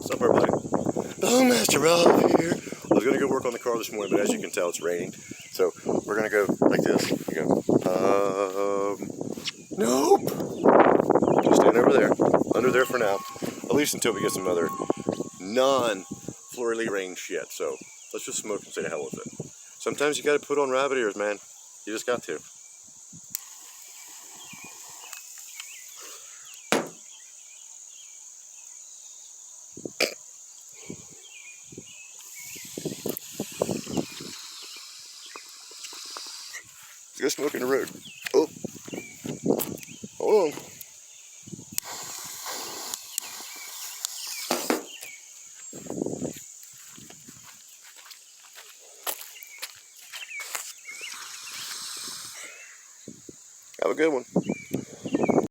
What's up, everybody? Oh, Master Rob here. I was gonna go work on the car this morning, but as you can tell, it's raining. So we're gonna go like this. You go. Nope. Just stand over there, under there for now, at least until we get some other non-flurry rain shit. So let's just smoke and say the hell with it. Sometimes you gotta put on rabbit ears, man. You just got to. Let's go smoke in the road. Oh, hold on. Have a good one.